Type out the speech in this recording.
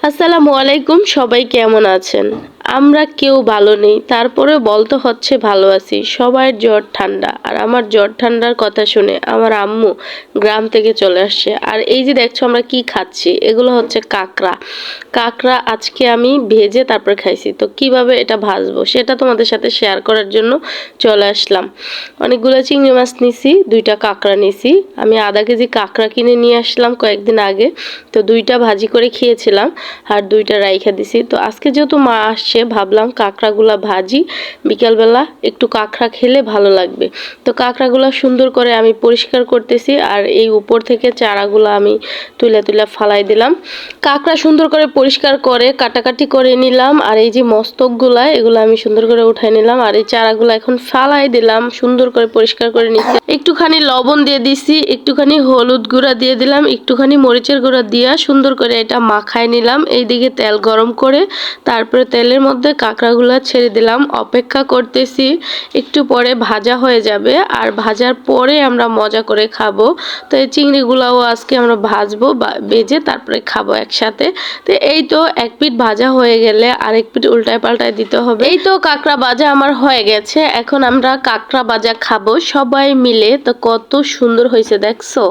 আসসালামু আলাইকুম, সবাই কেমন আছেন? আমরা কেউ ভালো নেই, তারপরেও বলতে হচ্ছে ভালো আছি। সবার জ্বর ঠান্ডা, আর আমার জ্বর ঠান্ডার কথা শুনে আমার আম্মু গ্রাম থেকে চলে আসছে। আর এই যে দেখছো আমরা কি খাচ্ছি, এগুলো হচ্ছে কাঁকড়া। কাঁকড়া আজকে আমি ভেজে তারপর খাইছি। তো কিভাবে এটা ভাজবো সেটা তোমাদের সাথে শেয়ার করার জন্য চলে আসলাম। অনেকগুলো চিংড়ি মাছ নিছি, 2টা কাঁকড়া নিছি। আমি আধা কেজি কাঁকড়া কিনে নিয়ে আসলাম কয়েকদিন আগে। তো 2টা ভাজি করে খেয়েছিলাম আর 2টা রাইখা দিছি। তো আজকে যেহেতু মা আসছে, ভাবলাম কাঁকড়াগুলা ভাজি, বিকালবেলা একটু কাঁকড়া খেলে ভালো লাগবে। তো কাঁকড়াগুলা সুন্দর করে আমি পরিষ্কার করতেছি, আর এই উপর থেকে চারাগুলো আমি তুলে তুলে ফালাই দিলাম। কাঁকড়া সুন্দর করে পরিষ্কার করে কাটাকাটি করে নিলাম, আর এই যে মস্তকগুলা এগুলো আমি সুন্দর করে উঠাই নিলাম, আর এই চারাগুলো এখন ফালাই দিলাম, সুন্দর করে পরিষ্কার করে নিচ্ছি। একটুখানি লবণ দিয়ে দিছি, একটুখানি হলুদ গুঁড়া দিয়ে দিলাম, একটুখানি মরিচের গুঁড়া দিয়া সুন্দর করে এটা মাখায় নিলাম। এইদিকে তেল গরম করে তারপরে তেলের মধ্যে কাঁকড়াগুলা ছেড়ে দিলাম, অপেক্ষা করতেছি একটু পরে ভাজা হয়ে যাবে, আর ভাজার পরে আমরা মজা করে খাবো। তো এই চিংড়িগুলাও আজকে আমরা ভাজবো, ভেজে তারপরে খাবো একসাথে। তো এই তো এক পিঠ ভাজা হয়ে গেলে আরেক পিঠ উল্টায় পাল্টায় দিতে হবে। এই তো কাঁকড়া ভাজা আমার হয়ে গেছে, এখন আমরা কাঁকড়া ভাজা খাবো সবাই মিলে। তো কত সুন্দর হয়েছে দেখছো।